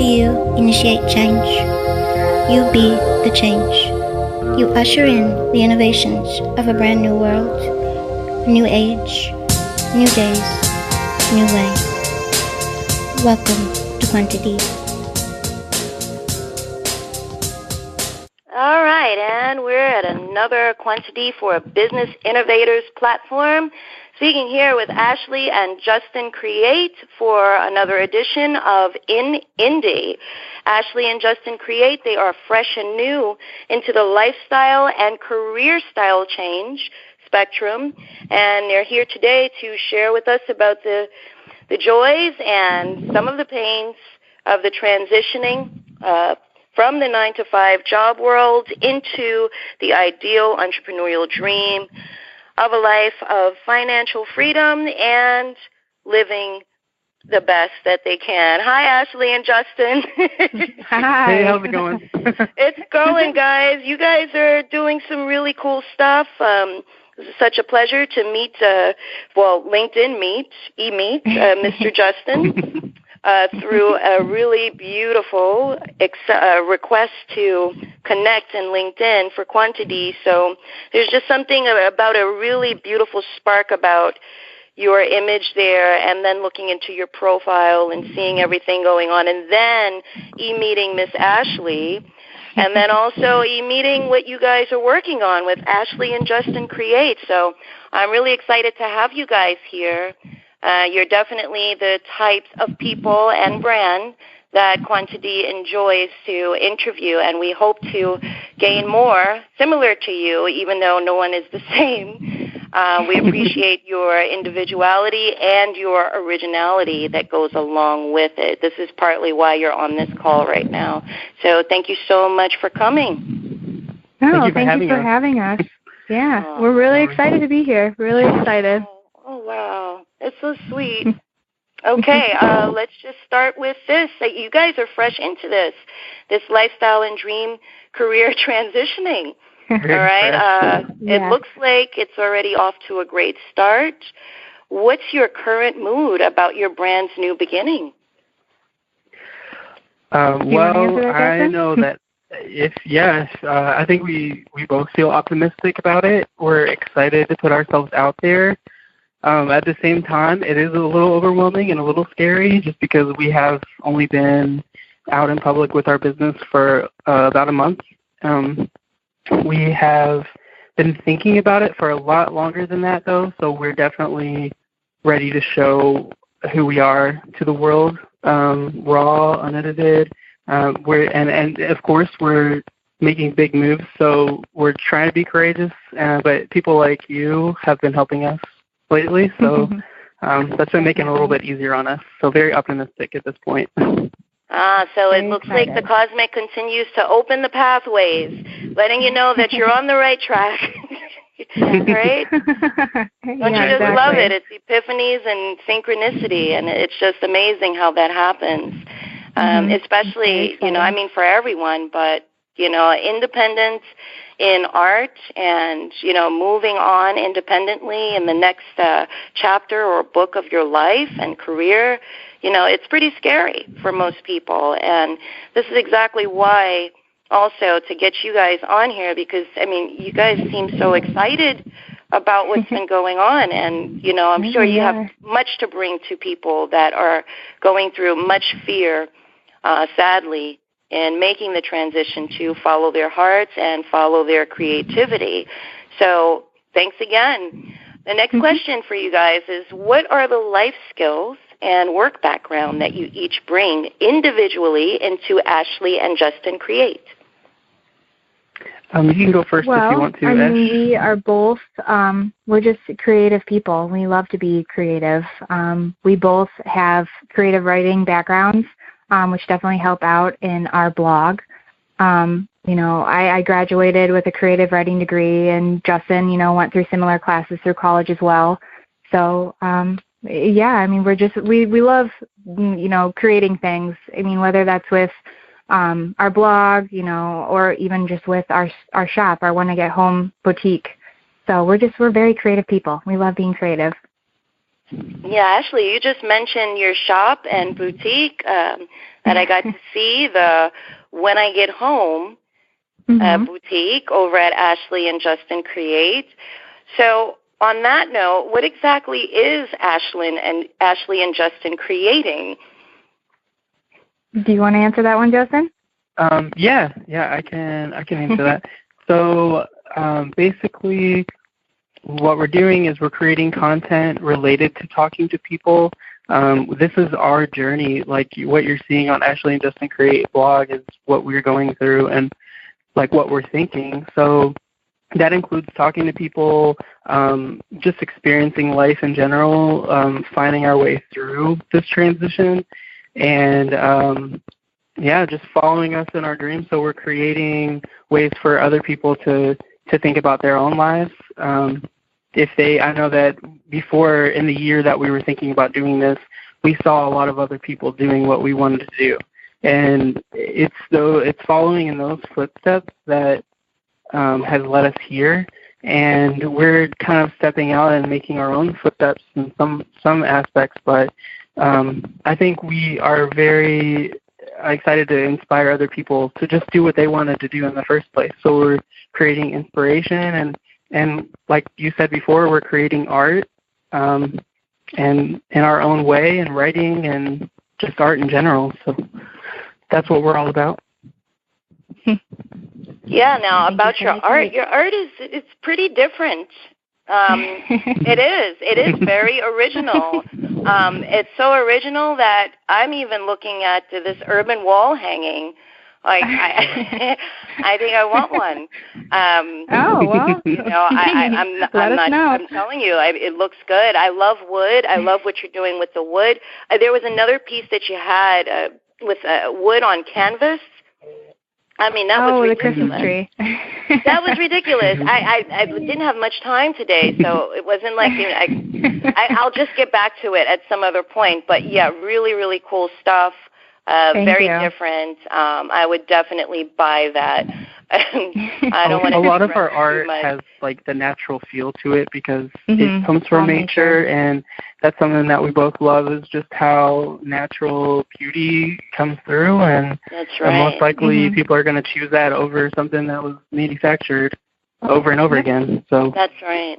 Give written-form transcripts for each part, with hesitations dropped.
you initiate change. You be the change. You usher in the innovations of a brand new world, a new age, new days, new way. Welcome to Quanta D. All right, and we're at another Quanta D for Business Innovators platform. Speaking here with Ashley and Justin Create for another edition of In Indie. Ashley and Justin Create, they are fresh and new into the lifestyle and career style change spectrum, and they're here today to share with us about the joys and some of the pains of the transitioning from the 9-to-5 job world into the ideal entrepreneurial dream of a life of financial freedom and living the best that they can. Hi, Ashley and Justin. Hi. Hey, how's it going? It's going, guys. You guys are doing some really cool stuff. It's such a pleasure to meet, LinkedIn meet Mr. Justin. Through a really beautiful request to connect in LinkedIn for Quanta D. So there's just something about a really beautiful spark about your image there, and then looking into your profile and seeing everything going on, and then meeting Miss Ashley, and then also meeting what you guys are working on with Ashley and Justin Create. So I'm really excited to have you guys here. You're definitely the types of people and brand that Quanta D enjoys to interview, and we hope to gain more similar to you, even though no one is the same. We appreciate your individuality and your originality that goes along with it. This is partly why you're on this call right now. So thank you so much for coming. Oh, thank you for having us. Yeah, we're really excited to be here. Really excited. Oh, wow. It's so sweet. Okay, let's just start with this. You guys are fresh into this lifestyle and dream career transitioning. All right? It looks like it's already off to a great start. What's your current mood about your brand's new beginning? I know that I think we both feel optimistic about it. We're excited to put ourselves out there. At the same time, it is a little overwhelming and a little scary just because we have only been out in public with our business for about a month. We have been thinking about it for a lot longer than that, though, so we're definitely ready to show who we are to the world, raw, unedited. And of course, we're making big moves, so we're trying to be courageous, but people like you have been helping us lately, so that's been making it a little bit easier on us. So very optimistic at this point. So it looks like the cosmic continues to open the pathways, letting you know that you're on the right track. Right? Don't you just love it? It's epiphanies and synchronicity, and it's just amazing how that happens. Especially, for everyone, but, independence in art and, moving on independently in the next chapter or book of your life and career, it's pretty scary for most people. And this is exactly why also to get you guys on here, because, you guys seem so excited about what's been going on. And, I'm sure you have much to bring to people that are going through much fear, sadly, in making the transition to follow their hearts and follow their creativity. So thanks again. The next question for you guys is, what are the life skills and work background that you each bring individually into Ashley and Justin Create? You can go first if you want to, Ash. We are both, we're just creative people. We love to be creative. We both have creative writing backgrounds, which definitely help out in our blog. I graduated with a creative writing degree, and Justin, went through similar classes through college as well. So, we love, creating things. Whether that's with our blog, or even just with our shop, our Wanna Get Home boutique. So we're very creative people. We love being creative. Yeah, Ashley, you just mentioned your shop and boutique that I got to see, the When I Get Home boutique over at Ashley and Justin Create. So on that note, what exactly is Ashley and Justin creating? Do you want to answer that one, Justin? Yeah, I can answer that. So basically, what we're doing is we're creating content related to talking to people. This is our journey. Like what you're seeing on Ashley and Justin Create blog is what we're going through and like what we're thinking. So that includes talking to people, just experiencing life in general, finding our way through this transition, and just following us in our dreams. So we're creating ways for other people to think about their own lives. I know that before in the year that we were thinking about doing this, we saw a lot of other people doing what we wanted to do. And it's following in those footsteps that has led us here. And we're kind of stepping out and making our own footsteps in some aspects. But I think we are very excited to inspire other people to just do what they wanted to do in the first place. So we're creating inspiration and like you said before, we're creating art and in our own way and writing and just art in general. So that's what we're all about. Yeah, now about your art it's pretty different. It is very original. It's so original that I'm even looking at this urban wall hanging. Like I think I want one. I'm telling you, it looks good. I love wood. I love what you're doing with the wood. There was another piece that you had with wood on canvas. I mean, that was ridiculous. The Christmas tree. That was ridiculous. I didn't have much time today, so it wasn't like I'll just get back to it at some other point. But yeah, really, really cool stuff. Very different. I would definitely buy that. I don't want to. A lot of our art has like the natural feel to it because it comes from nature, and that's something that we both love. Is just how natural beauty comes through, and that's right. Most likely people are going to choose that over something that was manufactured over and over again. So that's right.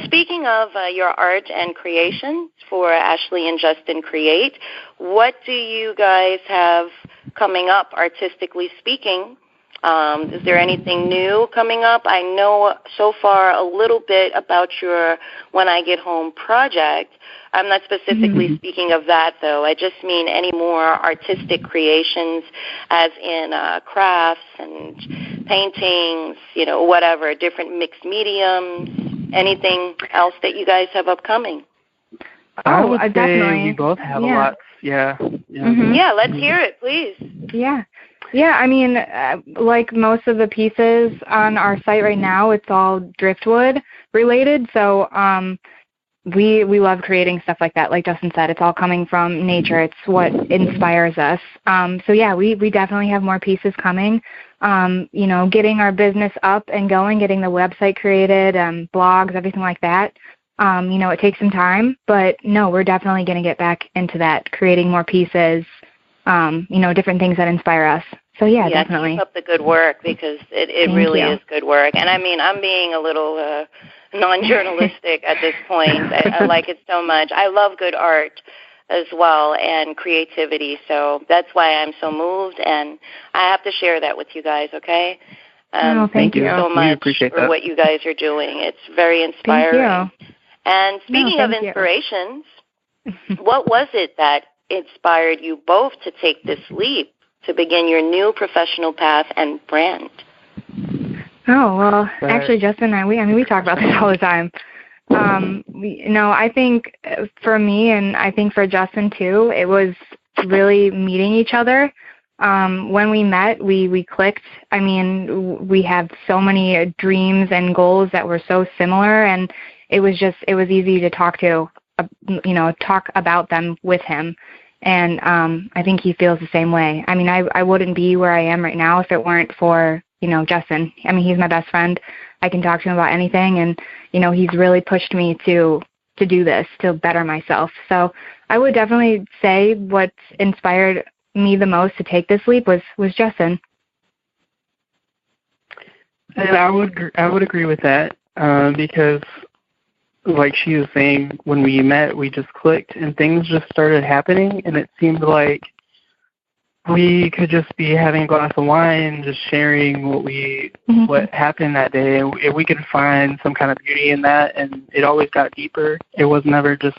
Speaking of your art and creations for Ashley and Justin Create, what do you guys have coming up, artistically speaking? Is there anything new coming up? I know so far a little bit about your When I Get Home project. I'm not specifically speaking of that, though. I just mean any more artistic creations, as in crafts and paintings, whatever, different mixed mediums, anything else that you guys have upcoming? I would say definitely. We both have a lot. Yeah. Yeah, let's hear it, please. Yeah, I mean, like most of the pieces on our site right now, it's all driftwood related. So we love creating stuff like that. Like Justin said, it's all coming from nature. It's what inspires us. So yeah, we definitely have more pieces coming. Getting our business up and going, getting the website created, blogs, everything like that. It takes some time, but no, we're definitely going to get back into that, creating more pieces, different things that inspire us. So yeah, definitely. Keep up the good work because it really is good work. And I mean, I'm being a little non-journalistic at this point. I like it so much. I love good art as well and creativity. So that's why I'm so moved, and I have to share that with you guys, okay? Thank you so much for what you guys are doing. It's very inspiring. Thank you. And speaking of inspirations, what was it that inspired you both to take this leap to begin your new professional path and brand? Oh, well, actually, Justin and we talk about this all the time. I think for me, and I think for Justin too, it was really meeting each other. When we met, we clicked. I mean, we have so many dreams and goals that were so similar, and it was easy to talk about them with him. And I think he feels the same way. I mean, I wouldn't be where I am right now if it weren't for, Justin. I mean, he's my best friend. I can talk to him about anything, and, he's really pushed me to to do this, to better myself. So I would definitely say what inspired me the most to take this leap was Justin. And I would agree with that because, like she was saying, when we met, we just clicked and things just started happening, and it seemed like we could just be having a glass of wine, just sharing what happened that day, and we could find some kind of beauty in that, and it always got deeper. It was never just,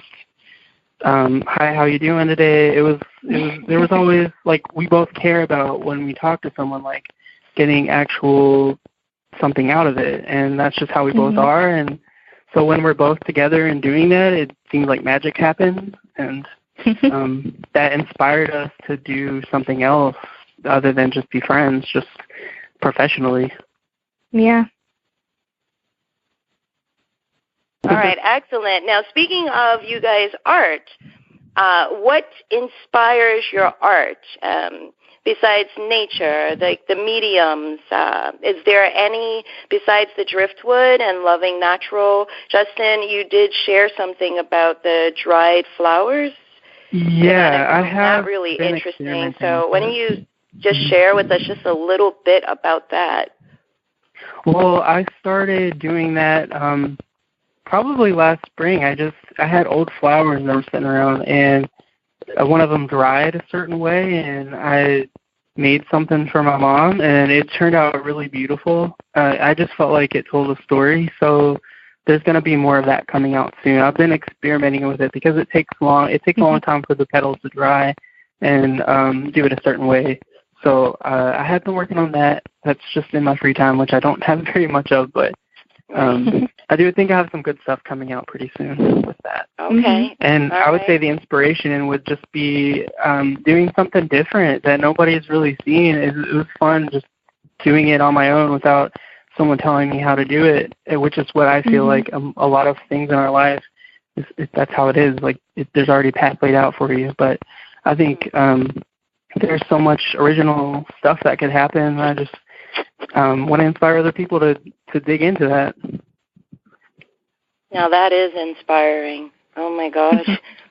hi, how you doing today? There was always, like, we both care about when we talk to someone, like, getting actual something out of it, and that's just how we both are, and so when we're both together and doing that, it seems like magic happens, and that inspired us to do something else other than just be friends, just professionally. Yeah. All right, excellent. Now, speaking of you guys' art, what inspires your art besides nature, like the mediums? Is there any, besides the driftwood and loving natural? Justin, you did share something about the dried flowers. Yeah, I have. That really interesting. So why don't you just share with us just a little bit about that? Well, I started doing that probably last spring. I had old flowers that were sitting around, and one of them dried a certain way, and I made something for my mom, and it turned out really beautiful. I just felt like it told a story, so there's going to be more of that coming out soon. I've been experimenting with it because it takes a long time for the petals to dry and do it a certain way. So I have been working on that. That's just in my free time, which I don't have very much of, but I do think I have some good stuff coming out pretty soon with that. Okay. And I would say the inspiration would just be doing something different that nobody's really seen. It was fun just doing it on my own without someone telling me how to do it, which is what I feel like a lot of things in our life, that's how it is. Like, there's already a path laid out for you. But I think there's so much original stuff that could happen. I just want to inspire other people to dig into that. Now, that is inspiring. Oh, my gosh.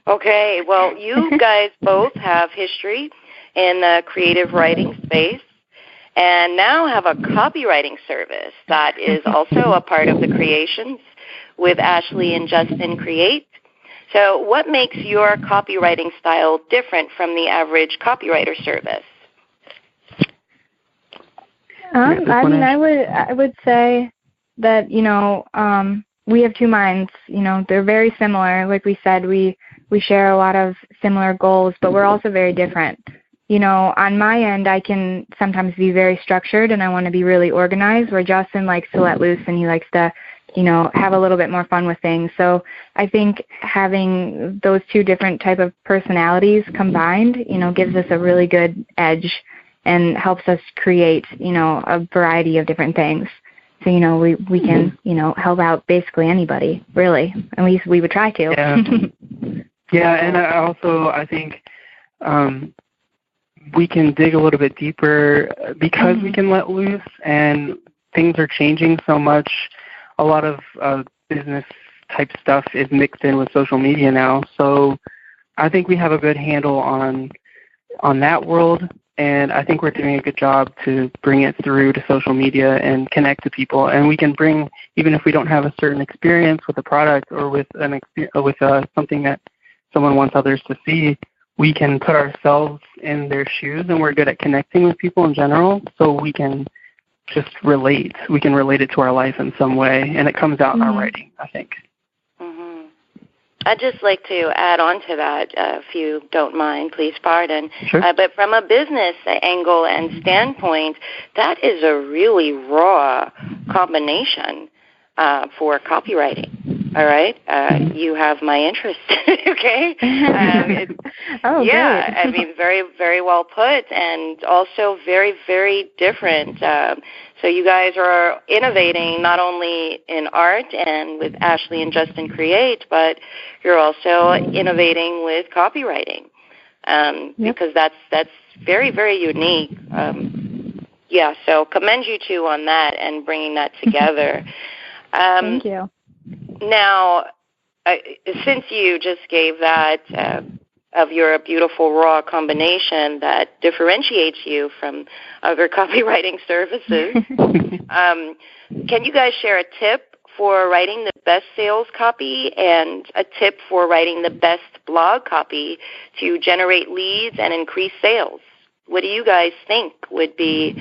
Okay, well, you guys both have history in the creative writing space, and now have a copywriting service that is also a part of the creations with Ashley and Justin Create. So what makes your copywriting style different from the average copywriter service? I would say that, we have two minds. They're very similar. Like we said, we share a lot of similar goals, but we're also very different. On my end, I can sometimes be very structured and I want to be really organized, where Justin likes to let loose and he likes to, have a little bit more fun with things. So I think having those two different type of personalities combined, gives us a really good edge and helps us create, a variety of different things. So, we can, help out basically anybody, really. At least we would try to. Yeah, and I think we can dig a little bit deeper because we can let loose, and things are changing so much. A lot of business type stuff is mixed in with social media now. So I think we have a good handle on that world, and I think we're doing a good job to bring it through to social media and connect to people. And we can bring, even if we don't have a certain experience with a product or with something that someone wants others to see, we can put ourselves in their shoes, and we're good at connecting with people in general, so we can just relate. We can relate it to our life in some way, and it comes out in our writing, I think. I'd just like to add on to that, if you don't mind, please pardon. Sure. But from a business angle and standpoint, that is a really raw combination for copywriting. All right? You have my interest, okay? Great. I mean, very, very well put, and also very, very different. So you guys are innovating not only in art and with Ashley and Justin Create, but you're also innovating with copywriting, because that's very, very unique. So commend you two on that and bringing that together. Thank you. Now, since you just gave that of your beautiful raw combination that differentiates you from other copywriting services, can you guys share a tip for writing the best sales copy and a tip for writing the best blog copy to generate leads and increase sales? What do you guys think would be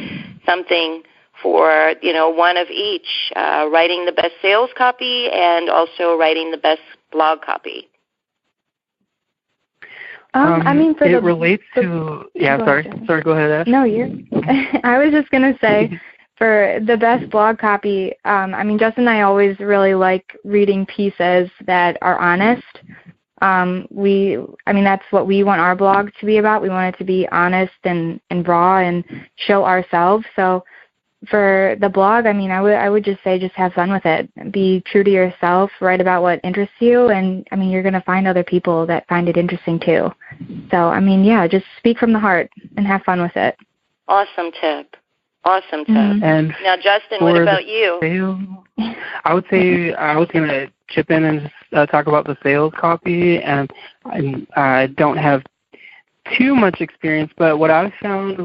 something for, one of each, writing the best sales copy and also writing the best blog copy? It relates to. Sorry. Go ahead, Ash. No, I was just gonna say, for the best blog copy, Justin and I always really like reading pieces that are honest. That's what we want our blog to be about. We want it to be honest and raw and show ourselves. So for the blog, I would just say just have fun with it. Be true to yourself, write about what interests you, and, you're going to find other people that find it interesting too. So, just speak from the heart and have fun with it. Awesome tip. Mm-hmm. And now, Justin, what about you? I would say I was going to chip in and just talk about the sales copy, and I don't have too much experience, but what I've found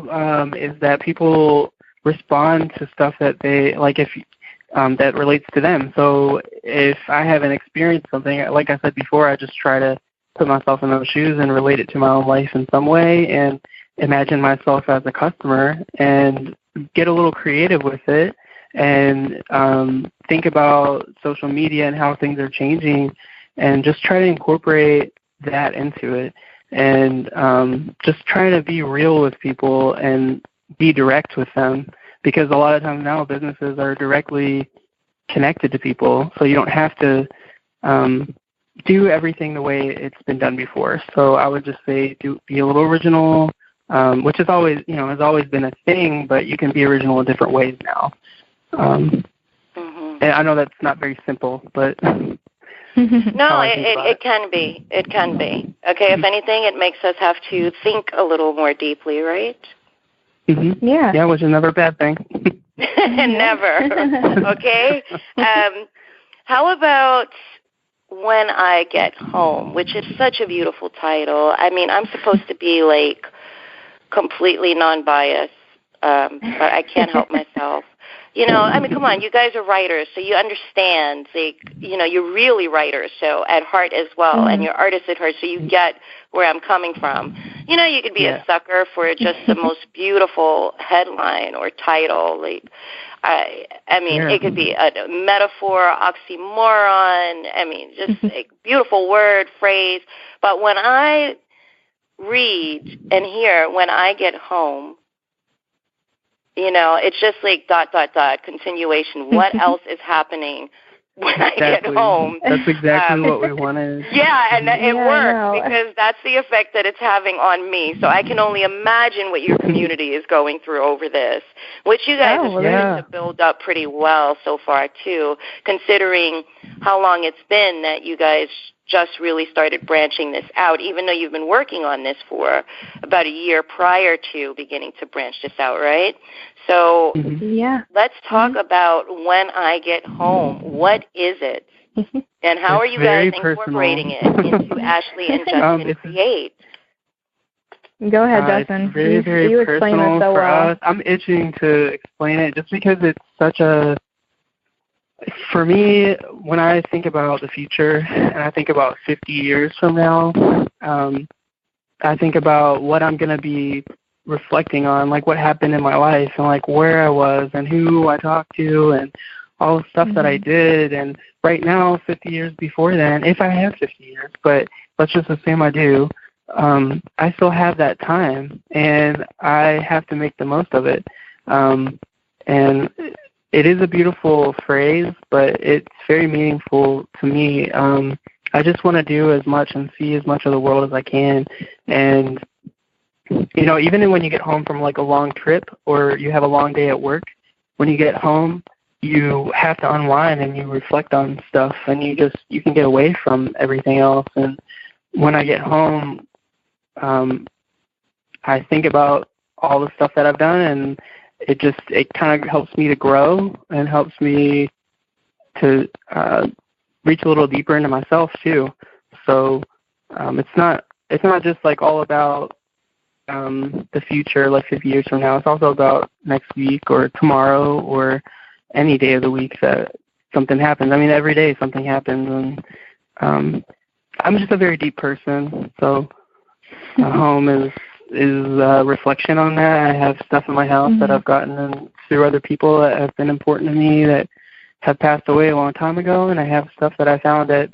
is that people respond to stuff that they like, if that relates to them. So if I haven't experienced something, like I said before, I just try to put myself in those shoes and relate it to my own life in some way and imagine myself as a customer and get a little creative with it and think about social media and how things are changing and just try to incorporate that into it and just try to be real with people and be direct with them, because a lot of times now businesses are directly connected to people, so you don't have to do everything the way it's been done before. So I would just say be a little original, which is always has always been a thing, but you can be original in different ways now. And I know that's not very simple, but no, it can be. It can be. Okay, if anything, it makes us have to think a little more deeply, right? Mm-hmm. Yeah, which is never a bad thing. Never. Okay. How about When I Get Home, which is such a beautiful title. I'm supposed to be like completely non-biased, but I can't help myself. Come on, you guys are writers, so you understand. You're really writers, so at heart as well, and you're artists at heart, so you get where I'm coming from. You could be a sucker for just the most beautiful headline or title. It could be a metaphor, oxymoron. Just a beautiful word, phrase. But when I read and hear "When I Get Home," it's just like ... continuation. What else is happening when I get home? That's exactly what we wanted. Yeah, and it works because that's the effect that it's having on me. So I can only imagine what your community is going through over this, which you guys have started to build up pretty well so far too, considering how long it's been that you guys just really started branching this out, even though you've been working on this for about a year prior to beginning to branch this out, right? So let's talk about When I Get Home. What is it? And how are you guys incorporating it into Ashley and Justin Create? Go ahead, Justin. It's very, very you explain personal it so for well. us. I'm itching to explain it just because it's such a... For me, when I think about the future and I think about 50 years from now, I think about what I'm going to be reflecting on, like what happened in my life and like where I was and who I talked to and all the stuff that I did. And right now, 50 years before then, if I have 50 years, but let's just assume I do, I still have that time and I have to make the most of it. And it is a beautiful phrase, but it's very meaningful to me. I just want to do as much and see as much of the world as I can. And, even when you get home from like a long trip or you have a long day at work, when you get home, you have to unwind and you reflect on stuff and you can get away from everything else. And when I get home, I think about all the stuff that I've done, and it kind of helps me to grow and helps me to reach a little deeper into myself too. So it's not just like all about the future, like 50 years from now. It's also about next week or tomorrow or any day of the week that something happens. I mean, every day something happens, and I'm just a very deep person. So home is a reflection on that. I have stuff in my house that I've gotten through other people that have been important to me that have passed away a long time ago, and I have stuff that I found at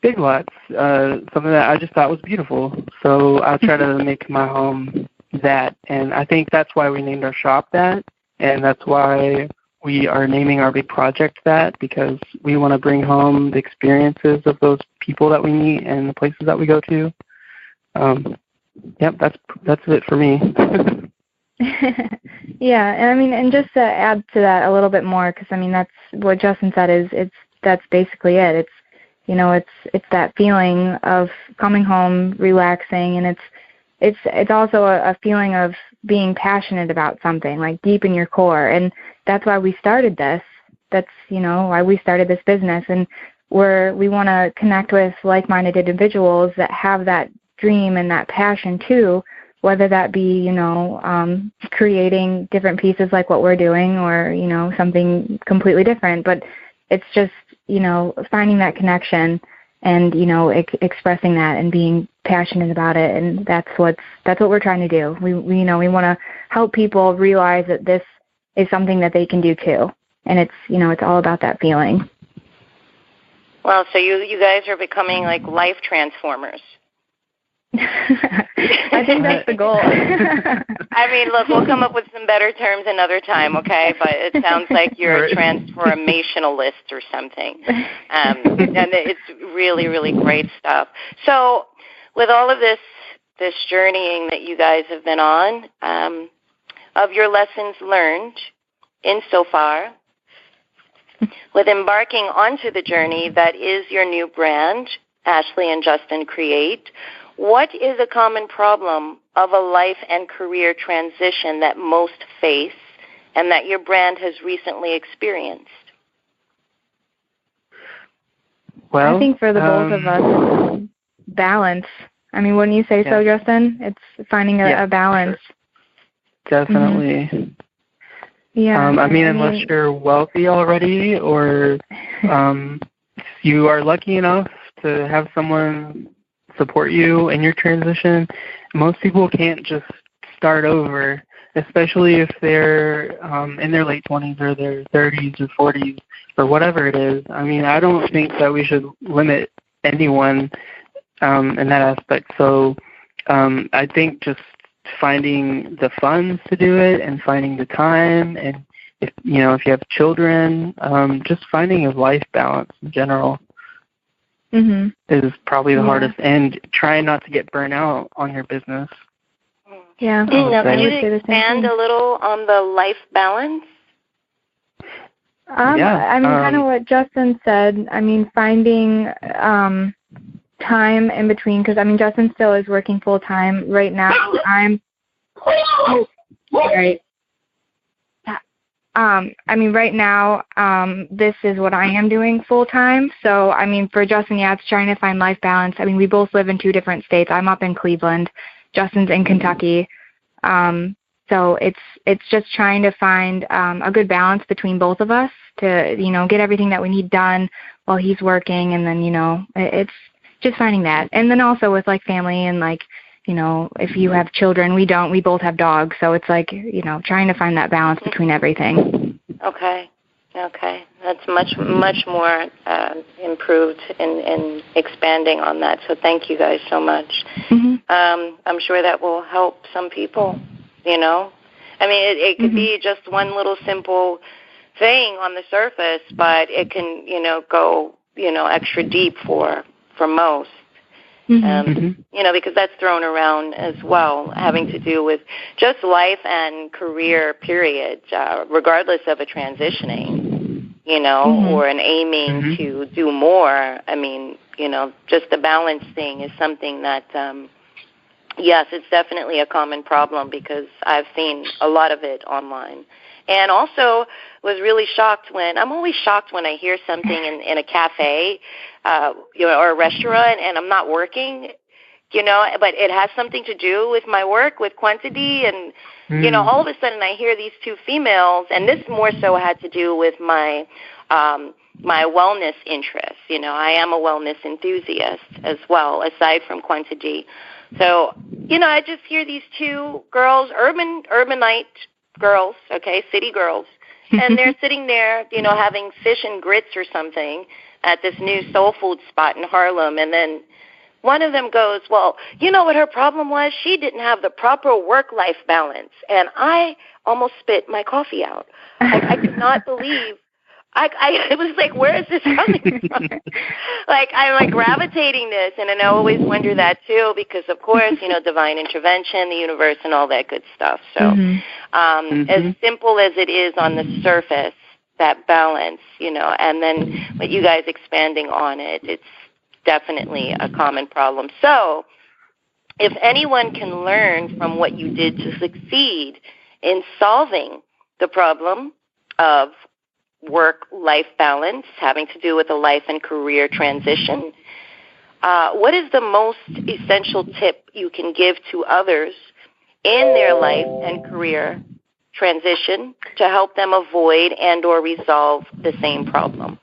Big Lots, something that I just thought was beautiful. So I try to make my home that, and I think that's why we named our shop that, and that's why we are naming our big project that, because we want to bring home the experiences of those people that we meet and the places that we go to. Yep, that's it for me. Yeah, and I mean, and just to add to that a little bit more, because I mean, that's what Justin said. That's basically it. It's, you know, it's that feeling of coming home, relaxing, and it's also a feeling of being passionate about something, like deep in your core, and that's why we started this. That's, you know, why we started this business, and we want to connect with like-minded individuals that have that dream and that passion too, whether that be, you know, creating different pieces like what we're doing, or, you know, something completely different. But it's just, you know, finding that connection and, you know, expressing that and being passionate about it. And that's what we're trying to do. We you know, we want to help people realize that this is something that they can do too. And it's, you know, it's all about that feeling. Well, so you guys are becoming like life transformers. I think that's the goal. I mean, look, we'll come up with some better terms another time, okay? But it sounds like you're a transformationalist or something. And it's really, really great stuff. So with all of this journeying that you guys have been on, of your lessons learned insofar, with embarking onto the journey that is your new brand, Ashley and Justin Create, what is a common problem of a life and career transition that most face and that your brand has recently experienced? Well, I think for the both of us, balance. I mean, wouldn't you say so, Justin? It's finding a balance. Sure. Definitely. Yeah. I mean, unless you're wealthy already, or you are lucky enough to have someone support you in your transition, most people can't just start over, especially if they're in their late 20s or their 30s or 40s or whatever it is. I mean, I don't think that we should limit anyone in that aspect. So I think just finding the funds to do it and finding the time, and if you have children, just finding a life balance in general is probably the hardest, and trying not to get burnt out on your business. Yeah. Now, can you expand a little on the life balance? I mean, kind of what Justin said. I mean, finding time in between, because I mean, Justin still is working full time right now. I mean, right now, this is what I am doing full time. So, I mean, for Justin, it's trying to find life balance. I mean, we both live in 2 different states. I'm up in Cleveland. Justin's in Kentucky. So it's just trying to find a good balance between both of us to, get everything that we need done while he's working. And then, it's just finding that. And then also with like family and like, if you have children, we don't. We both have dogs. So it's like, trying to find that balance between everything. Okay. That's much more improved in expanding on that. So thank you guys so much. I'm sure that will help some people, I mean, it could be just one little simple thing on the surface, but it can, go, extra deep for most. Because that's thrown around as well, having to do with just life and career period, regardless of a transitioning, or an aiming to do more. I mean, just the balance thing is something that yes, it's definitely a common problem because I've seen a lot of it online. And also was really shocked I'm always shocked when I hear something in a cafe, or a restaurant, and I'm not working, but it has something to do with my work with Quanta D, and, all of a sudden I hear these two females, and this more so had to do with my wellness interests. I am a wellness enthusiast as well, aside from Quanta D. So, I just hear these two girls, urbanite girls, okay, city girls, and they're sitting there, having fish and grits or something at this new soul food spot in Harlem, and then one of them goes, well, you know what her problem was? She didn't have the proper work-life balance, and I almost spit my coffee out. I could not believe. I was like, where is this coming from? I'm gravitating this, and I always wonder that too, because of course, divine intervention, the universe, and all that good stuff. So, as simple as it is on the surface, that balance, and then with you guys expanding on it, it's definitely a common problem. So, if anyone can learn from what you did to succeed in solving the problem of work-life balance, having to do with a life and career transition, what is the most essential tip you can give to others in their life and career transition to help them avoid and or resolve the same problem?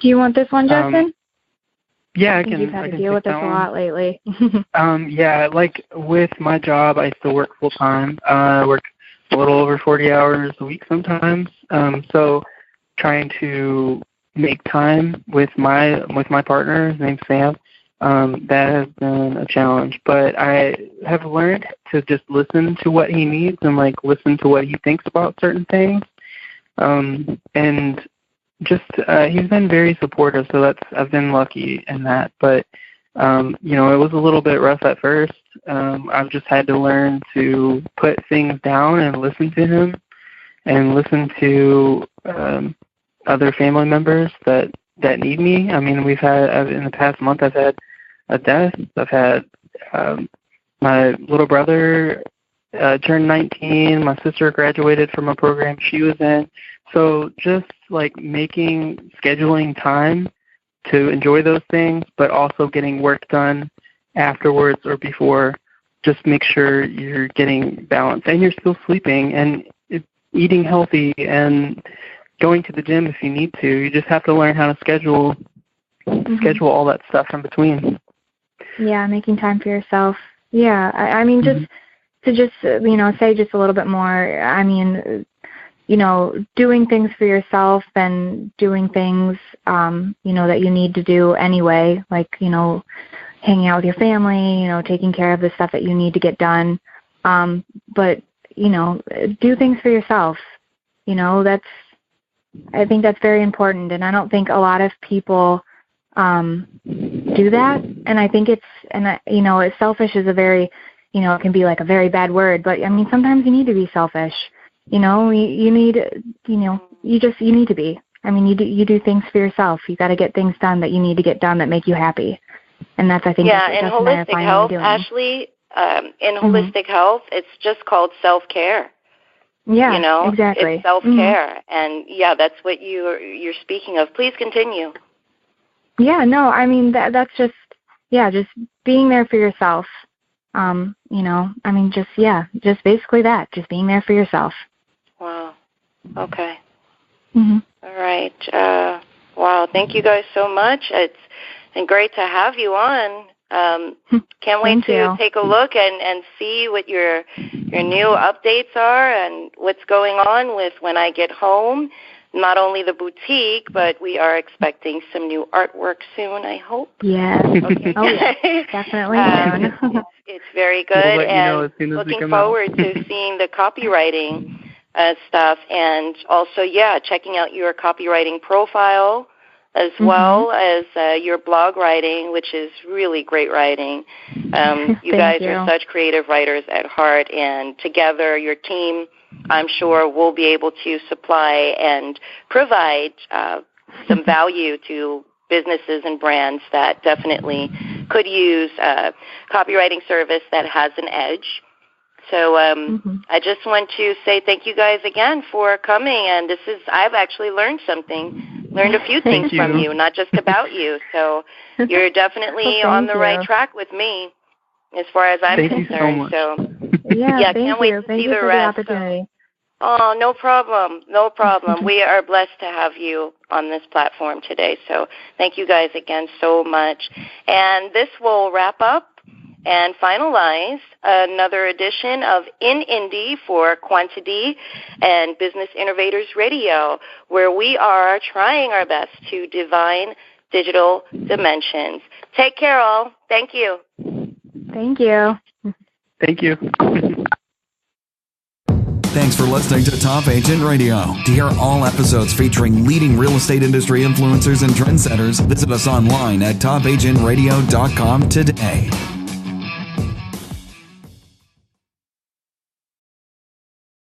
Do you want this one, Justin? Yeah, I think you've had to deal with this a lot lately. Yeah, with my job, I still work full-time. I work a little over 40 hours a week sometimes. So trying to make time with my partner, his name's Sam, that has been a challenge. But I have learned to just listen to what he needs and listen to what he thinks about certain things. And just he's been very supportive, so I've been lucky in that. But it was a little bit rough at first. I've just had to learn to put things down and listen to him and listen to other family members that need me. I mean, we've had, in the past month, I've had a death. I've had my little brother turned 19. My sister graduated from a program she was in. So just scheduling time to enjoy those things, but also getting work done afterwards or before. Just make sure you're getting balance and you're still sleeping and eating healthy and going to the gym if you need to. You just have to learn how to schedule all that stuff in between. Yeah, making time for yourself. Yeah, I mean, just to say just a little bit more. I mean, doing things for yourself and doing things, that you need to do anyway, hanging out with your family, taking care of the stuff that you need to get done. But, do things for yourself. I think that's very important. And I don't think a lot of people do that. And I think selfish is a very, it can be a very bad word, but I mean, sometimes you need to be selfish. You need to be. I mean, you do things for yourself. You got to get things done that you need to get done that make you happy. And that's, I think, in holistic health, Ashley, in holistic health, it's just called self-care. Yeah, exactly. It's self-care. And yeah, that's what you're speaking of. Please continue. Yeah, no, I mean, that's just being there for yourself. Just basically that, just being there for yourself. Wow. Okay. All right. Wow. Thank you guys so much. It's been great to have you on. Can't wait to take a look and see what your new updates are and what's going on with When I Get Home. Not only the boutique, but we are expecting some new artwork soon, I hope. Yes. Okay. Oh, yeah. Definitely. It's very good, and looking forward to seeing the copywriting stuff, and also, checking out your copywriting profile as well as your blog writing, which is really great writing. You guys are such creative writers at heart, and together, your team, I'm sure, will be able to supply and provide some value to businesses and brands that definitely could use a copywriting service that has an edge. So I just want to say thank you guys again for coming. And I've actually learned a few things from you, not just about you. So you're definitely on the right track with me as far as I'm concerned. So yeah, can't wait to see the rest. Oh, no problem. No problem. We are blessed to have you on this platform today. So thank you guys again so much. And this will wrap up and finalize another edition of In Indie for Quanta D and Business Innovators Radio, where we are trying our best to divine digital dimensions. Take care, all. Thank you. Thank you. Thank you. Thanks for listening to Top Agent Radio. To hear all episodes featuring leading real estate industry influencers and trendsetters, visit us online at topagentradio.com today.